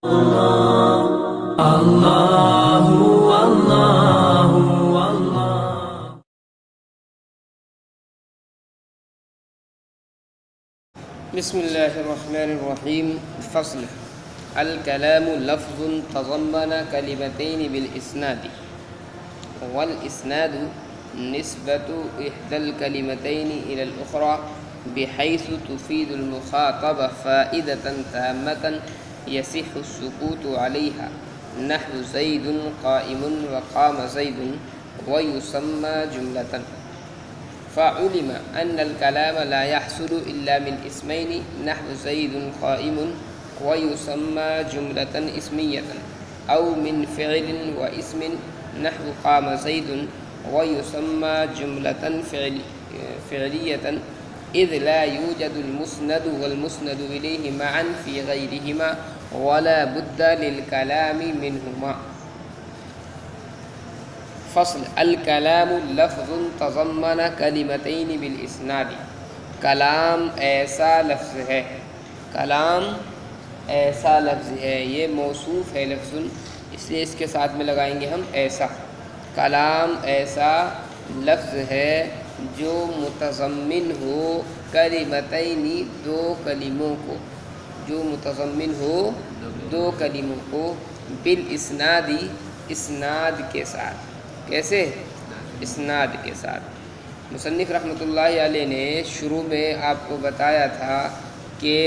بسم الله الرحمن الرحيم. فصل: الكلام لفظ تضمن كلمتين بالإسناد، والإسناد نسبة إحدى الكلمتين إلى الأخرى بحيث تفيد المخاطب فائدة تامة يصح السكوت عليها، نحو زيد قائم وقام زيد، ويسمى جملة. فعلم أن الكلام لا يحصل إلا من اسمين، نحو زيد قائم، ويسمى جملة اسمية، أو من فعل واسم، نحو قام زيد، ويسمى جملة فعلية، إذ لا يوجد المسند والمسند إليه معا في غيرهما، ولا بد للكلام منهما. فصل: الکلام لفظ تضمن کلمتین بالاسناد. کلام ایسا لفظ ہے، کلام ایسا لفظ ہے، یہ موصوف ہے لفظ، اس لیے اس کے ساتھ میں لگائیں گے ہم ایسا. کلام ایسا لفظ ہے جو متضمن ہو کلمتین، دو کلموں کو، جو متضمن ہو دو کلموں کو، بالاسنادی، اسناد کے ساتھ. کیسے؟ اسناد کے ساتھ. مصنف رحمۃ اللہ علیہ نے شروع میں آپ کو بتایا تھا کہ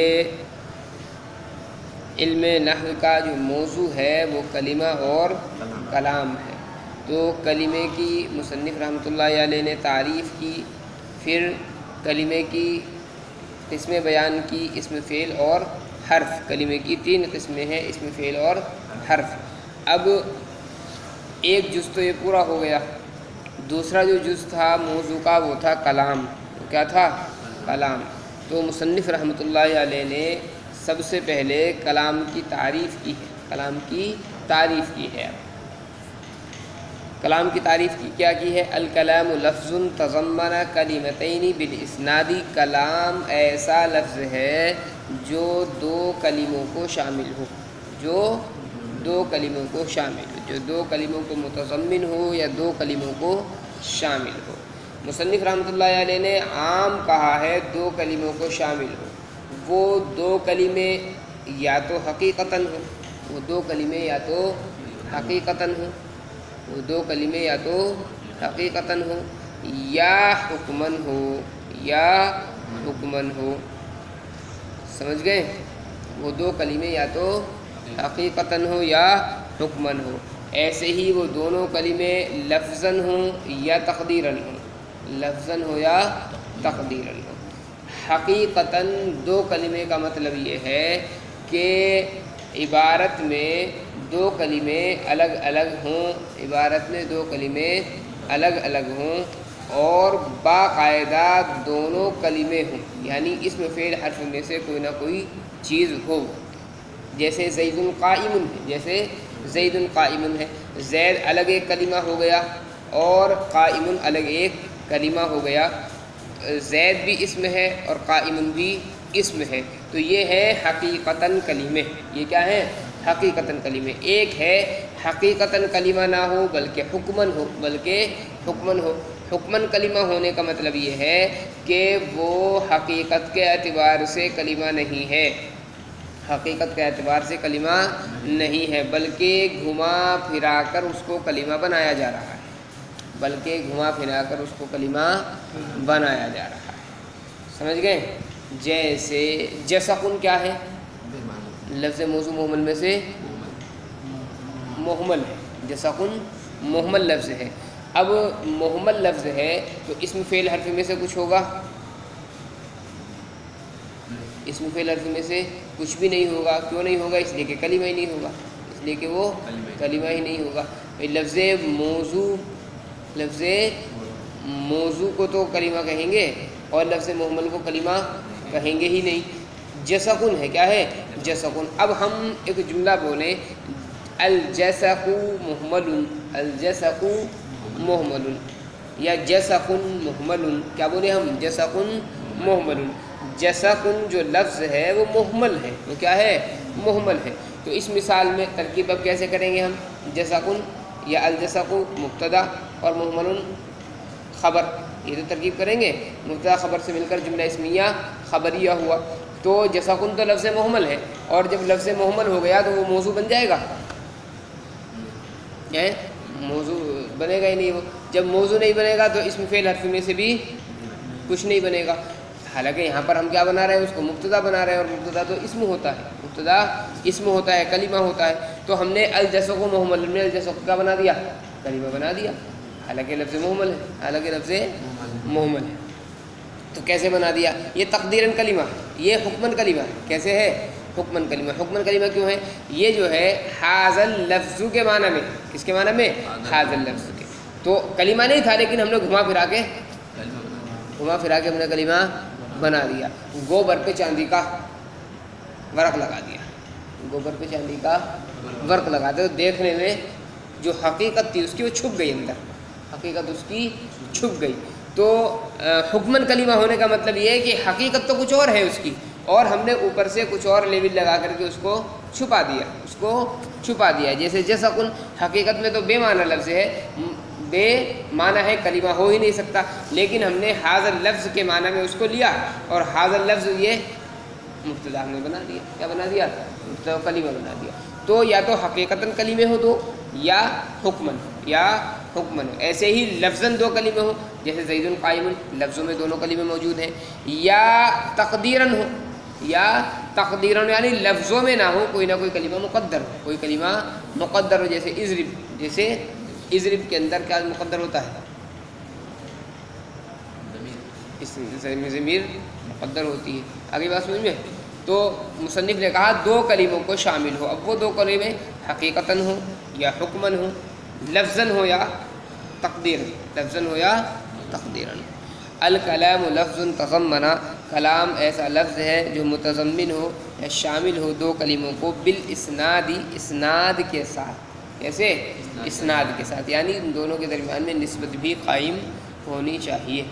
علم نحو کا جو موضوع ہے وہ کلمہ اور کلام ہے. تو کلمے کی مصنف رحمۃ اللہ علیہ نے تعریف کی، پھر کلمے کی قسمیں بیان کی، اسم فعل اور حرف. کلمے کی تین قسمیں ہیں، اسم فعل اور حرف. اب ایک جز تو یہ پورا ہو گیا، دوسرا جو جز تھا موضوع کا وہ تھا کلام. کیا تھا؟ کلام. تو مصنف رحمۃ اللہ علیہ نے سب سے پہلے کلام کی تعریف کی ہے. کلام کی تعریف کی ہے. کلام کی تعریف کیا کی ہے؟ الکلام لفظ تضمن کلمتین بالاسناد. کلام ایسا لفظ ہے جو دو کلموں کو شامل ہو، جو دو کلموں کو شامل ہو، جو دو کلموں کو متضمن ہو یا دو کلموں کو شامل ہو. مصنف رحمۃ اللہ علیہ نے عام کہا ہے دو کلموں کو شامل ہو. وہ دو کلمے یا تو حقیقتاً ہو، وہ دو کلمے یا تو حقیقتاً ہو، وہ دو کلمے یا تو حقیقتاً ہو، یا حکماً ہو، یا حکماً ہو. سمجھ گئے؟ وہ دو کلمے یا تو حقیقتاً ہو یا حکماً ہو. ایسے ہی وہ دونوں کلمے لفظاً ہوں یا تقدیراً ہوں، لفظاً ہو یا تقدیراً ہو. حقیقتاً دو کلمے کا مطلب یہ ہے کہ عبارت میں دو کلمے الگ الگ ہوں، عبارت میں دو کلمے الگ الگ ہوں اور باقاعدہ دونوں کلمے ہوں، یعنی اسم فعل حرف میں سے کوئی نہ کوئی چیز ہو. جیسے زید قائم ہے، جیسے زید قائم ہے، زید الگ ایک کلمہ ہو گیا اور قائم الگ ایک کلمہ ہو گیا. زید بھی اسم ہے اور قائم بھی اسم ہے. تو یہ ہے حقیقتاً کلمے. یہ کیا ہے؟ حقیقتاً کلمے. ایک ہے حقیقتاً کلمہ نہ ہو بلکہ حکماً ہو، بلکہ حکماً ہو. حکماً کلمہ ہونے کا مطلب یہ ہے کہ وہ حقیقت کے اعتبار سے کلمہ نہیں ہے، حقیقت کے اعتبار سے کلمہ نہیں ہے، بلکہ گھما پھرا کر اس کو کلمہ بنایا جا رہا ہے، بلکہ گھما پھرا کر اس کو کلمہ بنایا جا رہا ہے. سمجھ گئے؟ جیسے جسقن کیا ہے؟ لفظ موضوع محمل میں سے محمل ہے. جسقن محمل لفظ ہے. اب محمل لفظ ہے تو اسم فعل حرف میں سے کچھ ہوگا؟ اسم فعل حرف میں سے کچھ بھی نہیں ہوگا. کیوں نہیں ہوگا؟ اس لیے کہ کلمہ ہی نہیں ہوگا، اس لیے کہ وہ کلمہ ہی نہیں ہوگا. لفظ موضوع، لفظ موضوع کو تو کلمہ کہیں گے اور لفظ محمل کو کلمہ کہیں گے ہی نہیں. جسقن ہے، کیا ہے؟ جسقن. اب ہم ایک جملہ بولیں، الجسق محمل، الجسق محمل، یا جسقن محمل. کیا بولے ہم؟ جسقن محمل. جسقن جو لفظ ہے وہ محمل ہے، وہ کیا ہے؟ محمل ہے. تو اس مثال میں ترکیب اب کیسے کریں گے ہم؟ جسقن یا الجسق مبتدا اور محمل خبر، یہ تو ترکیب کریں گے، مبتدا خبر سے مل کر جملہ اسمیہ خبریہ ہوا۔ تو جسقن تو لفظ محمل ہے، اور جب لفظ محمل ہو گیا تو وہ موضوع بن جائے گا، موضوع بنے گا ہی نہیں۔ وہ جب موضوع نہیں بنے گا تو اسم فعل حرف میں سے بھی کچھ نہیں بنے گا۔ حالانکہ یہاں پر ہم کیا بنا رہے ہیں؟ اس کو مبتدا بنا رہے ہیں، اور مبتدا تو اسم ہوتا ہے، مبتدا اسم ہوتا ہے، کلمہ ہوتا ہے۔ تو ہم نے الجسق و محمل میں الجسق کیا بنا دیا؟ کلمہ بنا دیا، حالانکہ لفظ محمل ہے، حالانکہ لفظ محمل ہے۔ تو کیسے بنا دیا؟ یہ تقدیراً کلمہ، یہ حکماً کلمہ ہے۔ کیسے ہے؟ حکماً کلمہ۔ حکماً کلمہ کیوں ہے؟ یہ جو ہے حاضل لفظ کے معنی میں، کس کے معنی میں؟ حاضل لفظ کے۔ تو کلمہ نہیں تھا، لیکن ہم نے گھما پھرا کے ہم نے کلمہ بنا دیا۔ گوبر پہ چاندی کا ورق لگا دیا، گوبر پہ چاندی کا ورق لگا دیا، تو دیکھنے میں جو حقیقت تھی اس کی وہ چھپ گئی، اندر حقیقت اس کی چھپ گئی۔ تو حکماً کلمہ ہونے کا مطلب یہ ہے کہ حقیقت تو کچھ اور ہے اس کی، اور ہم نے اوپر سے کچھ اور لیبل لگا کر کے اس کو چھپا دیا، جیسے جسقن حقیقت میں تو بے معنی لفظ ہے، بے معنی ہے، کلمہ ہو ہی نہیں سکتا، لیکن ہم نے حاضر لفظ کے معنی میں اس کو لیا، اور حاضر لفظ یہ مبتدا ہم نے بنا دیا۔ کیا بنا دیا؟ مبتدا کلمہ بنا دیا۔ تو یا تو حقیقتاً کلمے ہو دو، یا حکماً ہو۔ ایسے ہی لفظاً دو کلمے ہو، جیسے زید قائم، لفظوں میں دونوں کلمے موجود ہیں، یا تقدیراً ہو، یعنی لفظوں میں نہ ہو، کوئی نہ کوئی کلمہ مقدر ہو، جیسے اضرب کے اندر کیا مقدر ہوتا ہے؟ ضمیر مقدر ہوتی ہے۔ آگے بات سمجھ میں؟ تو مصنف نے کہا دو کلموں کو شامل ہو، اب وہ دو کلمے حقیقتاً ہو یا حکماً ہو، لفظاً ہو یا تقدیراً۔ الکلام لفظ تضمن، کلام ایسا لفظ ہے جو متضمن ہو یا شامل ہو دو کلموں کو، بالاسناد، اسناد کے ساتھ۔ کیسے؟ اسناد کے ساتھ، یعنی ان دونوں کے درمیان میں نسبت بھی قائم ہونی چاہیے،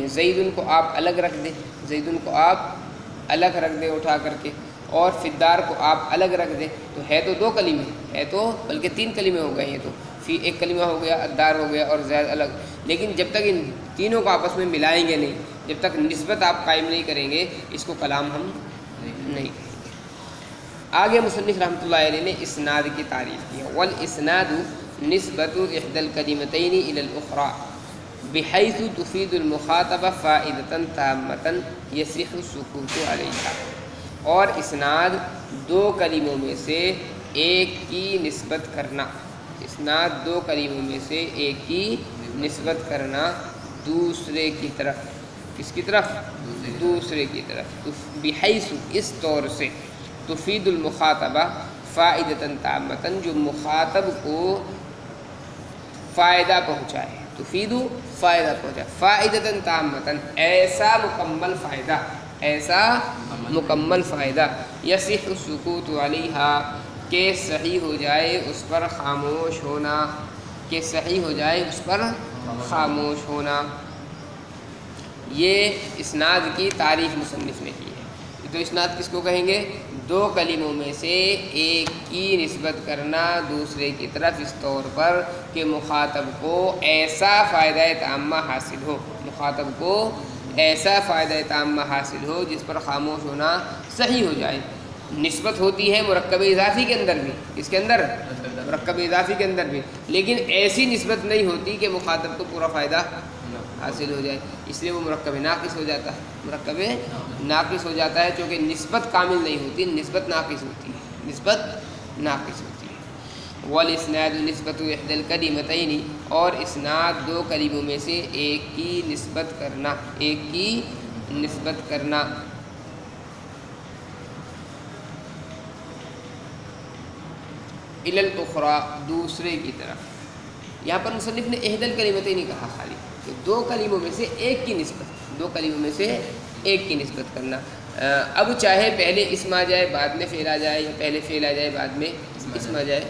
زیدن کو آپ الگ رکھ دیں اٹھا کر کے، اور فدار کو آپ الگ رکھ دیں، تو ہے تو دو کلمے، ہے تو بلکہ تین کلمے ہو گئے ہیں، تو فی ایک کلمہ ہو گیا، الدار ہو گیا، اور زید الگ۔ لیکن جب تک ان تینوں کو آپس میں ملائیں گے نہیں، جب تک نسبت آپ قائم نہیں کریں گے، اس کو کلام ہم نہیں کہیں گے۔ آگے مصنف رحمۃ اللہ علیہ نے اسناد کی تعریف کی ہے، والاسناد نسبت احدى الكلمتين الى الاخرى بحيث تفيد المخاطب فائدة تامة يصح السكوت عليها۔ اور اسناد دو کلموں میں سے ایک کی نسبت کرنا، دوسرے کی طرف، کس کی طرف؟ دوسرے کی طرف، بحیث اس طور سے، تفید المخاطبہ فائدۃ تامۃ، جو مخاطب کو فائدہ پہنچائے، تفید فائدہ پہنچائے، فائدۃ تامۃ ایسا مکمل فائدہ، یصح السکوت علیہا کہ صحیح ہو جائے اس پر خاموش ہونا، یہ اسناد کی تعریف مصنف نے کی ہے۔ تو اسناد کس کو کہیں گے؟ دو کلموں میں سے ایک کی نسبت کرنا دوسرے کی طرف، اس طور پر کہ مخاطب کو ایسا فائدہ تامہ حاصل ہو جس پر خاموش ہونا صحیح ہو جائے۔ نسبت ہوتی ہے مرکب اضافی کے اندر بھی، اس کے اندر مرکب اضافی کے اندر بھی، لیکن ایسی نسبت نہیں ہوتی کہ مخاطب کو پورا فائدہ حاصل ہو جائے، اس لیے وہ مرکب ناقص ہو جاتا ہے، چونکہ نسبت کامل نہیں ہوتی، نسبت ناقص ہوتی ہے۔ والاسناد نسبت احدى الكلمتين، اور اسناد دو کلموں میں سے ایک کی نسبت کرنا، الی الاخری دوسرے کی طرف۔ یہاں پر مصنف نے احدى الكلمتين نہیں کہا، خالی کہ دو کلموں میں سے ایک کی نسبت کرنا۔ اب چاہے پہلے اسم آ جائے بعد میں فعل آ جائے، یا پہلے فعل آ جائے بعد میں اسم آ جائے،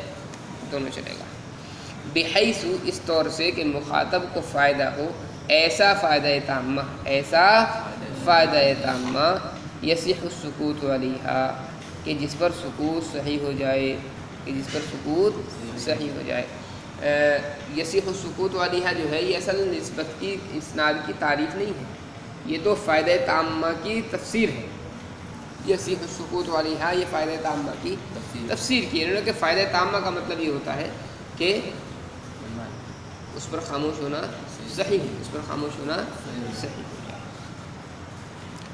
دونوں چلے گا۔ بحیث اس طور سے کہ مخاطب کو فائدہ ہو، ایسا فائدہ تامہ، یصح السکوت علیہا کہ جس پر سکوت صحیح ہو جائے، کہ جس پر سکوت صحیح ہو جائے۔ یصیح السکوت والی ہے جو ہے یہ اصل نسبت کی اسناد کی تعریف نہیں ہے، یہ تو فائدہ تامہ کی تفسیر ہے۔ یصیح السکوت والی ہے یہ فائدہ تامہ کی تفسیر کی ہے کہ فائدہ تامہ کا مطلب یہ ہوتا ہے کہ اس پر خاموش ہونا صحیح ہے، اس پر خاموش ہونا صحیح ہو جائے۔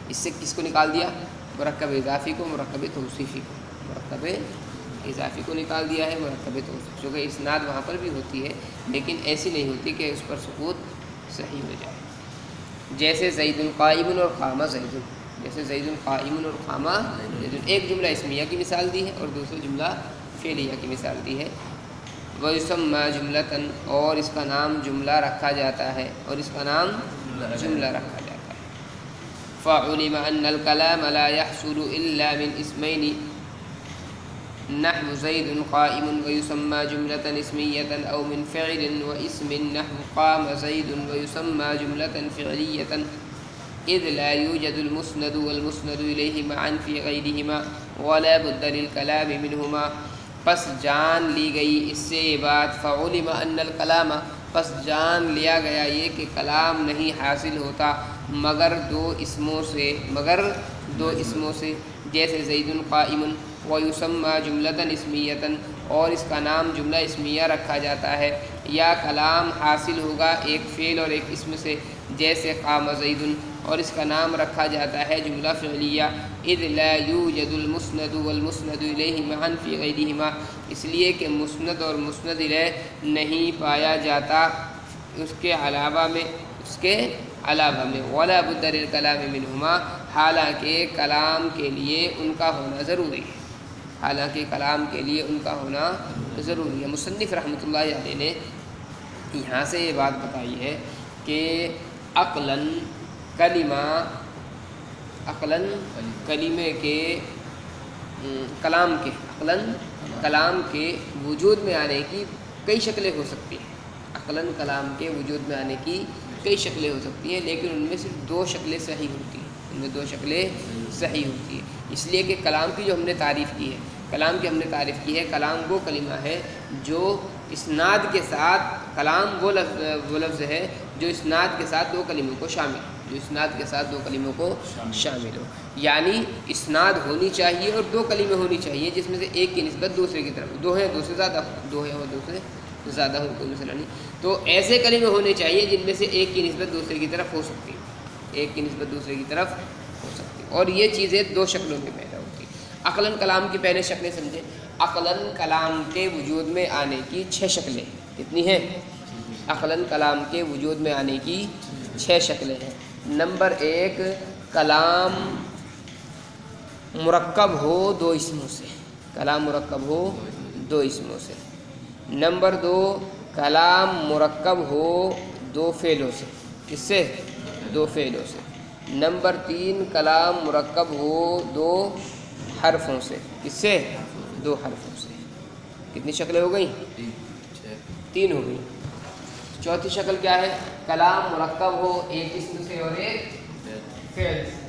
اس سے کس کو نکال دیا؟ مرکب اضافی کو، مرکب توصیفی کو، مرکب اضافی کو نکال دیا ہے، مرکب توصیفی، چونکہ اسناد وہاں پر بھی ہوتی ہے لیکن ایسی نہیں ہوتی کہ اس پر سکوت صحیح ہو جائے۔ جیسے زید قائم اور قام زید، جیسے زید قائم اور قام زید، ایک جملہ اسمیہ کی مثال دی ہے اور دوسرا جملہ فعلیہ کی مثال دی ہے۔ وَيُسَمَّى جُمْلَةً، اور اس کا نام جملہ رکھا جاتا ہے، اور اس کا نام جملہ رکھا جاتا ہے۔ فَعُلِمَ أَنَّ الْكَلَامَ لَا يَحْصُلُ إِلَّا مِنْ اسْمَيْنِ نحو زید قائم ويسمى جملة اسمية أو من فعل واسم نحو قام زید ويسمى جملة فعلية إذ لا يوجد المسند والمسند إليه معا في غيرهما ولا بد للكلام منهما۔ پس جان لی گئی اس سے یہ بات، فعلم ان الکلام، پس جان لیا گیا یہ کہ کلام نہیں حاصل ہوتا مگر دو اسموں سے، مگر دو اسموں سے، جیسے زید قائم ویسمى جملۃ اسمیۃ، اور اس کا نام جملہ اسمیہ رکھا جاتا ہے، یا کلام حاصل ہوگا ایک فعل اور ایک اسم سے، جیسے قام زید، اور اس کا نام رکھا جاتا ہے جملہ فعلیہ، اذ لا یوجد المسند والمسند الیہ معا فی غیرہما، اس لیے کہ مسند اور مسند الیہ نہیں پایا جاتا اس کے علاوہ میں، اس کے علاوہ میں، ولا بد للکلام منہما، حالانکہ کلام کے لیے ان کا ہونا ضروری ہے، حالانکہ کلام کے لیے ان کا ہونا ضروری ہے۔ مصنف رحمۃ اللہ علیہ نے یہاں سے یہ بات بتائی ہے کہ عقلاً کلمہ، عقلاً کلمے کے، کلام کے، عقلاً کلام کے وجود میں آنے کی کئی شکلیں ہو سکتی ہیں، عقلاً کلام کے وجود میں آنے کی کئی شکلیں ہو سکتی ہیں، لیکن ان میں صرف دو شکلیں صحیح ہوتی ہیں، ان میں دو شکلیں صحیح ہوتی ہیں، اس لیے کہ کلام کی جو ہم نے تعریف کی ہے، کلام کی ہم نے تعریف کی ہے، کلام وہ کلمہ ہے جو اسناد کے ساتھ، کلام وہ لفظ ہے جو اسناد کے ساتھ دو کلموں کو شامل، جو اسناد کے ساتھ دو کلموں کو شامل ہو، یعنی اسناد ہونی چاہیے اور دو کلمے ہونی چاہیے جس میں سے ایک کی نسبت دوسرے کی طرف، دو ہیں دو سے زیادہ، دو ہیں اور دو سے زیادہ ہو، کوئی مسئلہ نہیں، تو ایسے کلمے ہونے چاہیے جن میں سے ایک کی نسبت دوسرے کی طرف ہو سکتی ہے، ایک کی نسبت دوسرے کی طرف ہو سکتی ہے، اور یہ چیزیں دو شکلوں میں پیدا ہوتی ہیں۔ عقلاً کلام کی پہلے شکلیں سمجھیں، عقلاً کلام کے وجود میں آنے کی 6 شکلیں، کتنی ہیں؟ عقلاً کلام کے وجود میں آنے کی 6 شکلیں ہیں۔ نمبر 1، کلام مرکب ہو دو اسموں سے، کلام مرکب ہو دو اسموں سے۔ نمبر 2، کلام مرکب ہو دو فعلوں سے، کس سے؟ دو فعلوں سے۔ نمبر 3، کلام مرکب ہو دو حرفوں سے، کس سے؟ دو حرفوں سے۔ کتنی شکلیں ہو گئیں؟ 3 ہو گئیں۔ چوتھی شکل کیا ہے؟ کلام مرکب ہو ایک اسم سے اور ایک فعل سے۔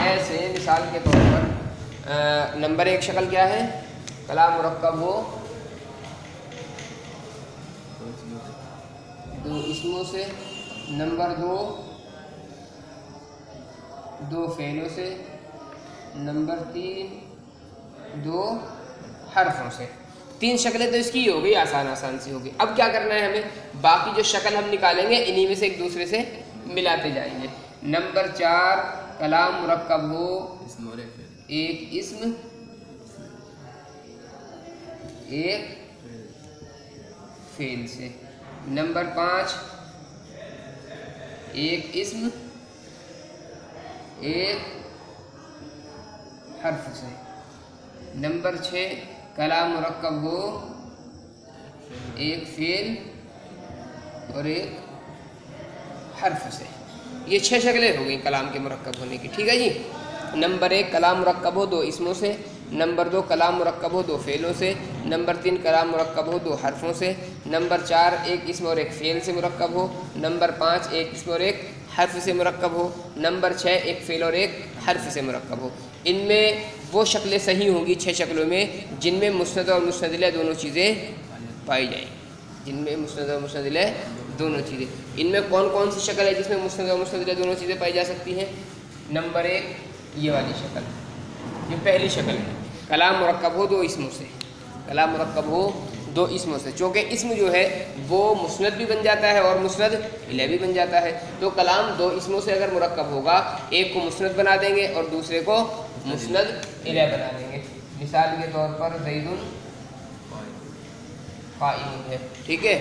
ایسے مثال کے طور پر نمبر 1 شکل کیا ہے؟ کلام مرکب ہو دو اسموں سے۔ نمبر 2، دو فعلوں سے۔ نمبر 3، دو حرفوں سے۔ 3 شکلیں تو اس کی ہو گئی، آسان سی ہوگی۔ اب کیا کرنا ہے ہمیں؟ باقی جو شکل ہم نکالیں گے انہی میں سے ایک دوسرے سے ملاتے جائیں گے۔ نمبر 4، کلام مرکب ہو ایک اسم ایک فعل سے۔ نمبر 5، ایک اسم ایک حرف سے۔ نمبر 6، کلام مرکب ہو ایک فعل اور ایک حرف سے۔ یہ 6 شکلیں ہو گئیں کلام کے مرکب ہونے کی، ٹھیک ہے جی۔ نمبر 1، کلام مرکب ہو دو اسموں سے۔ نمبر 2، کلام مرکب ہو دو فعلوں سے۔ نمبر 3، کلام مرکب ہو دو حرفوں سے۔ نمبر 4 ایک اسم اور ایک فعل سے مرکب ہو، نمبر 5 ایک اسم اور ایک حرف سے مرکب ہو، نمبر 6 ایک فعل اور ایک حرف سے مرکب ہو۔ ان میں وہ شکلیں صحیح ہوں گی 6 شکلوں میں جن میں مسند اور مسند الیہ دونوں چیزیں پائی جائیں، جن میں مسند اور مسند الیہ دونوں چیزیں۔ ان میں کون کون سی شکل ہے جس میں مسند اور مسند الیہ دونوں چیزیں پائی جا سکتی ہیں؟ نمبر 1 یہ والی شکل، یہ پہلی شکل ہے، کلام مرکب ہو 2 اسموں سے، کلام مرکب ہو 2 اسموں سے، چونکہ اسم جو ہے وہ مسند بھی بن جاتا ہے اور مسند الیہ بھی بن جاتا ہے۔ تو کلام 2 اسموں سے اگر مرکب ہوگا، ایک کو مسند بنا دیں گے اور دوسرے کو مسند الیہ بنا دیں گے۔ مثال کے طور پر زید قائم ہے، ٹھیک ہے۔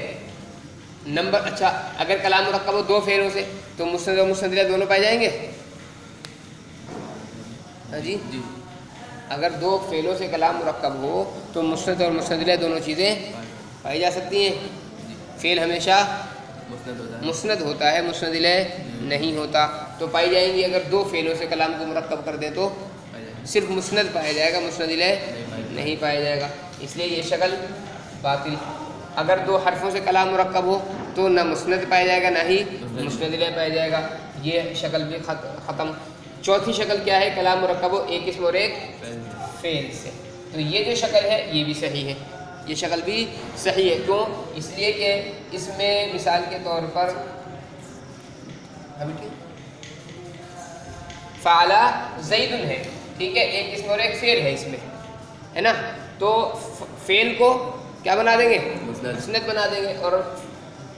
نمبر اچھا اگر کلام مرکب ہو 2 فعلوں سے تو مسند اور مسند الیہ دونوں پائے جائیں گے؟ ہاں جی، اگر 2 فعلوں سے کلام مرکب ہو تو مسند اور مسند الیہ دونوں چیزیں پائی جا سکتی ہیں۔ فعل ہمیشہ مسند ہوتا ہے، مسند الیہ نہیں ہوتا، تو پائی جائیں گی۔ اگر 2 فعلوں سے کلام کو مرکب کر دیں تو صرف مسند پایا جائے گا، مسند الیہ نہیں پایا جائے گا، اس لیے یہ شکل باطل۔ اگر 2 حرفوں سے کلام مرکب ہو تو نہ مسند پایا جائے گا نہ ہی مسند الیہ پایا جائے گا، یہ شکل بھی ختم۔ چوتھی شکل کیا ہے؟ کلام مرکب ہو ایک اسم اور ایک فعل سے، تو یہ جو شکل ہے یہ بھی صحیح ہے، یہ شکل بھی صحیح ہے۔ کیوں؟ اس لیے کہ اس میں مثال کے طور پر فعل زید ہے، ٹھیک ہے، ایک اسم اور ایک فعل ہے اس میں، ہے نا، تو فعل کو کیا بنا دیں گے؟ مسند بنا دیں گے اور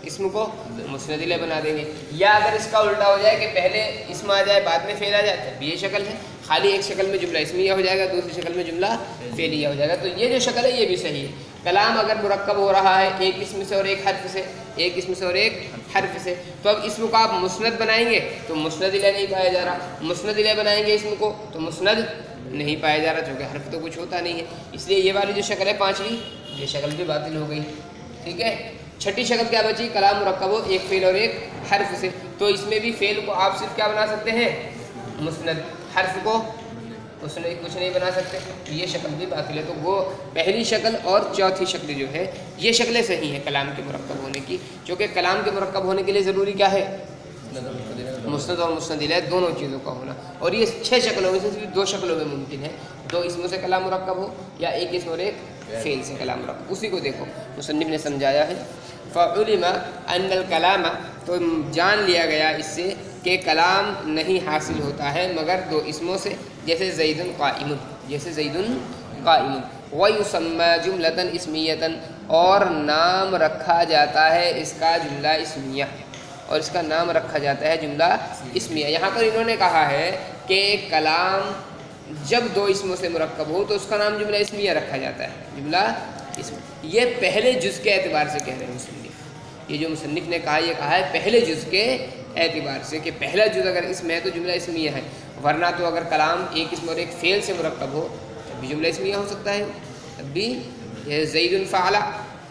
اسم کو مسند الیہ بنا دیں گے۔ یا اگر اس کا الٹا ہو جائے کہ پہلے اسم آ جائے بعد میں فعل آ جائے تب بھی یہ شکل ہے، خالی ایک شکل میں جملہ اسمیہ ہو جائے گا، دوسری شکل میں جملہ فعلیہ ہو جائے گا، تو یہ جو شکل ہے یہ بھی صحیح ہے۔ کلام اگر مرکب ہو رہا ہے ایک اسم سے اور ایک حرف سے، ایک اسم سے اور ایک حرف سے، تو اب اسم کو آپ مسند بنائیں گے تو مسند الیہ نہیں پایا جا رہا، مسند الیہ بنائیں گے اسم کو تو مسند نہیں پایا جا رہا، چونکہ حرف تو کچھ ہوتا نہیں ہے، اس لیے یہ والی جو شکل ہے 5ویں یہ شکل بھی باطل ہو گئی، ٹھیک ہے۔ چھٹی شکل کیا بچی؟ کلام مرکب ہو ایک فعل اور ایک حرف سے، تو اس میں بھی فعل کو آپ صرف کیا بنا سکتے ہیں؟ مسند، حرف کو کچھ نہیں بنا سکتے، تو یہ شکل بھی باطل ہے۔ تو وہ پہلی شکل اور چوتھی شکل جو ہے یہ شکلیں صحیح ہیں کلام کے مرکب ہونے کی، چونکہ کلام کے مرکب ہونے کے لیے ضروری کیا ہے؟ مسند اور مسند الیہ دونوں چیزوں کا ہونا، اور یہ 6 شکلوں میں سے صرف 2 شکلوں میں ممکن ہے، 2 اسموں سے کلام مرکب ہو یا ایک اسم اور ایک فعل سے کلام مرکب۔ اسی کو دیکھو مصنف نے سمجھایا ہے، فعلم ان الکلام، تو جان لیا گیا اس سے کہ کلام نہیں حاصل ہوتا ہے مگر 2 اسموں سے، جیسے زید قائم، جیسے زید قائم، ویسمى جملۃ اسمیۃ، اور نام رکھا جاتا ہے اس کا جملہ اسمیہ، اور اس کا نام رکھا جاتا ہے جملہ اسمیہ۔ یہاں پر انہوں نے کہا ہے کہ کلام جب 2 اسموں سے مرکب ہو تو اس کا نام جملہ اسمیہ رکھا جاتا ہے، جملہ اسم۔ یہ پہلے جز کے اعتبار سے کہہ رہے ہیں مصنف، یہ جو مصنف نے کہا یہ کہا ہے پہلے جز کے اعتبار سے کہ پہلا جز اگر اسم ہے تو جملہ اسمیہ ہے، ورنہ تو اگر کلام ایک اسم اور ایک فعل سے مرکب ہو تب بھی جملہ اسمیہ ہو سکتا ہے، تب بھی یہ زید فعل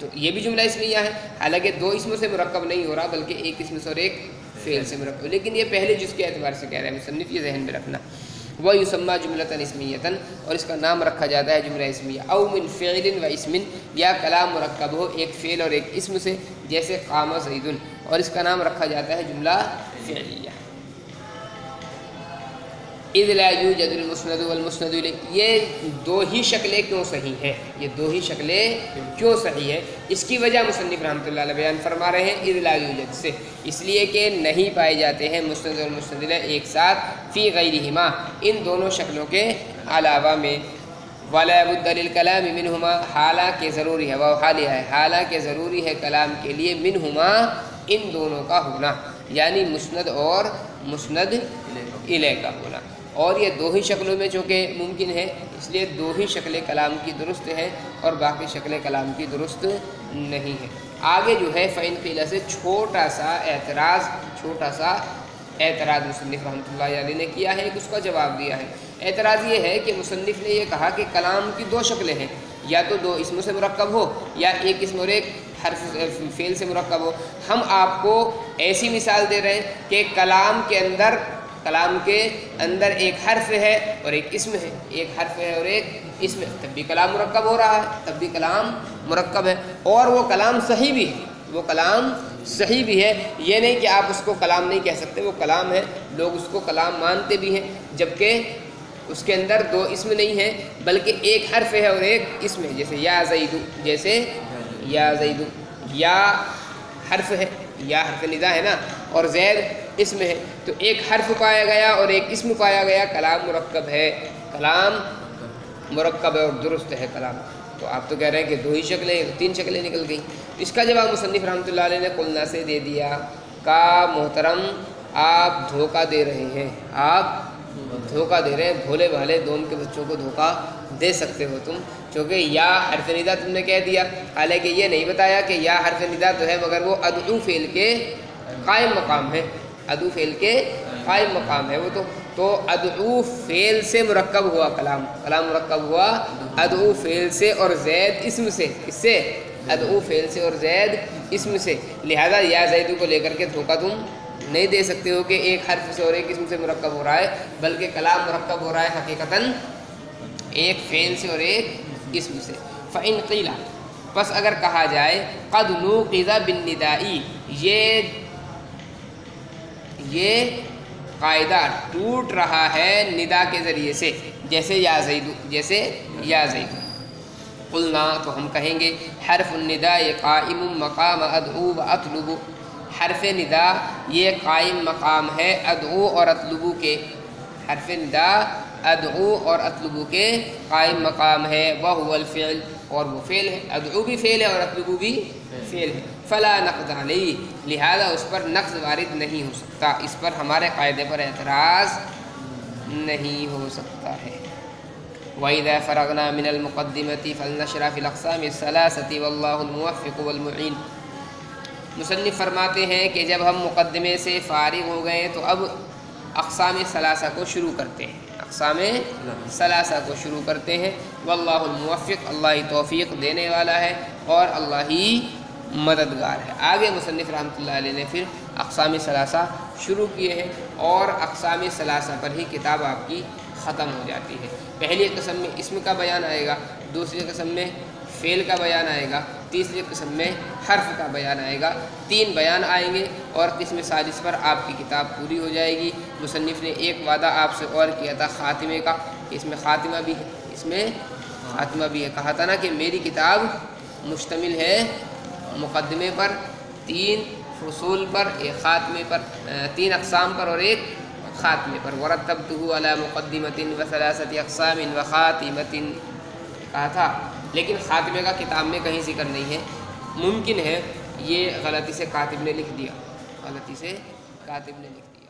تو یہ بھی جملہ اسمیہ ہے، حالانکہ 2 اسموں سے مرکب نہیں ہو رہا بلکہ ایک اسم سے اور ایک فعل سے مرکب، لیکن یہ پہلے جز کے اعتبار سے کہہ رہے ہیں مصنف، یہ ذہن میں رکھنا۔ وَيُسَمَّى جُمْلَةً اسْمِيَّةً، اور اس کا نام رکھا جاتا ہے جملہ اسمیہ، او من فعل و اسم، یا کلام مرکب ہو ایک فعل اور ایک اسم سے، جیسے قام زید، اور اس کا نام رکھا جاتا ہے جملہ فعلیہ۔ اذ لا یوجد المسند والمسند الیہ، یہ 2 ہی شکلیں کیوں صحیح ہیں؟ یہ 2 ہی شکلیں کیوں صحیح ہیں؟ اس کی وجہ مصنف رحمۃ اللہ علیہ بیان فرما رہے ہیں، اذ لا یوجد سے، اس لیے کہ نہیں پائے جاتے ہیں مسند اور مسند الیہ ایک ساتھ، فی غیرہما، ان دونوں شکلوں کے علاوہ میں، ولا بد للکلام منہما، حالانکہ ضروری ہے، وہ حالیہ ہے، حالانکہ ضروری ہے کلام کے لیے، منہما، ان دونوں کا ہونا، یعنی مسند اور مسند الیہ کا ہونا، اور یہ 2 ہی شکلوں میں چونکہ ممکن ہے اس لیے 2 ہی شکلیں کلام کی درست ہے اور باقی شکلیں کلام کی درست نہیں ہے۔ آگے جو ہے فَإِنْ قِيلَ سے چھوٹا سا اعتراض مصنف رحمۃ اللہ علیہ نے کیا ہے، اس کا جواب دیا ہے۔ اعتراض یہ ہے کہ مصنف نے یہ کہا کہ کلام کی 2 شکلیں ہیں، یا تو 2 اسموں سے مرکب ہو یا ایک اسم اور ایک حرف فعل سے مرکب ہو۔ ہم آپ کو ایسی مثال دے رہے ہیں کہ کلام کے اندر کلام کے اندر ایک حرف ہے اور ایک اسم ہے، ایک حرف ہے اور ایک اسم ہے، تب بھی کلام مرکب ہو رہا ہے، تب بھی کلام مرکب ہے، اور وہ کلام صحیح بھی ہے، وہ کلام صحیح بھی ہے۔ یہ نہیں کہ آپ اس کو کلام نہیں کہہ سکتے، وہ کلام ہے، لوگ اس کو کلام مانتے بھی ہیں، جبکہ اس کے اندر دو اسم نہیں ہے بلکہ ایک حرف ہے اور ایک اسم ہے، جیسے یا زید، جیسے یا زید، یا حرف ہے، یا حرف ندا ہے نا، اور زید اسم ہے، تو ایک حرف پایا گیا اور ایک اسم پایا گیا، کلام مرکب ہے، کلام مرکب ہے اور درست ہے کلام۔ تو آپ تو کہہ رہے ہیں کہ دو ہی شکلیں، تین شکلیں نکل گئیں۔ اس کا جواب مصنف رحمۃ اللہ علیہ نے قلنا سے دے دیا، کا محترم آپ دھوکہ دے رہے ہیں، آپ دھوکہ دے رہے ہیں، بھولے بھالے دوم کے بچوں کو دھوکہ دے سکتے ہو تم، چونکہ یا حرف ندا تم نے کہہ دیا، حالانکہ یہ نہیں بتایا کہ یا حرف ندا تو ہے مگر وہ ادعو فعل کے قائم مقام ہے، ادعو فعل کے قائم مقام ہے وہ، تو ادعو فعل سے مرکب ہوا کلام، کلام مرکب ہوا ادعو فعل سے اور زید اسم سے، اس سے ادعو فعل سے اور زید اسم سے، لہذا یا زیدو کو لے کر کے دھوکہ تم نہیں دے سکتے ہو کہ ایک حرف سے اور ایک اسم سے مرکب ہو رہا ہے، بلکہ کلام مرکب ہو رہا ہے حقیقتاً ایک فعل سے اور ایک اسم سے۔ فَإِنْ قِيلَ، پس اگر کہا جائے قَدْ نُوقِضَ بِالنِّدَاءِ، یہ قاعدہ ٹوٹ رہا ہے ندا کے ذریعے سے، جیسے یا زید، جیسے یا زید، قلنا تو ہم کہیں گے حرف النداء قائم مقام ادعو و اطلب، حرف ندا یہ قائم مقام ہے ادعو اور اطلبو کے، حرف ندا ادعو اور اطلبو کے قائم مقام ہے، وہو الفعل، اور وہ فعل ہے، ادعو بھی فعل ہے اور اطلبو بھی فعل ہے، فلا نقض علیہ، لہذا اس پر نقض وارد نہیں ہو سکتا، اس پر ہمارے قاعدے پر اعتراض نہیں ہو سکتا ہے۔ وَإِذَا فَرَغْنَا مِنَ الْمُقَدِّمَةِ فَلْنَشْرَعْ فِي الْأَقْسَامِ الثَّلَاثَةِ وَاللَّهُ الْمُوَفِّقُ وَالْمُعِينُ۔ مصنف فرماتے ہیں کہ جب ہم مقدمے سے فارغ ہو گئے تو اب اقسام ثلاثہ کو شروع کرتے ہیں، اقسام ثلاثہ کو شروع کرتے ہیں، واللہ الموفق، اللہ ہی توفیق دینے والا ہے اور اللہ ہی مددگار ہے۔ آگے مصنف رحمۃ اللہ علیہ نے پھر اقسام ثلاثہ شروع کیے ہیں اور اقسام ثلاثہ پر ہی کتاب آپ کی ختم ہو جاتی ہے۔ پہلی قسم میں اسم کا بیان آئے گا، دوسری قسم میں فعل کا بیان آئے گا، تیسری قسم میں حرف کا بیان آئے گا، تین بیان آئیں گے اور قسم سادس پر آپ کی کتاب پوری ہو جائے گی۔ مصنف نے ایک وعدہ آپ سے اور کیا تھا خاتمے کا، اس میں خاتمہ بھی ہے، اس میں خاتمہ بھی ہے، کہا تھا نا کہ میری کتاب مشتمل ہے مقدمے پر، تین فصول پر، ایک خاتمے پر، تین اقسام پر اور ایک خاتمے پر، ورتبتہ علی مقدمۃ وثلاثۃ اقسام وخاتمۃ، کہا تھا، لیکن خاتمے کا کتاب میں کہیں ذکر نہیں ہے، ممکن ہے یہ غلطی سے کاتب نے لکھ دیا، غلطی سے کاتب نے لکھ دیا۔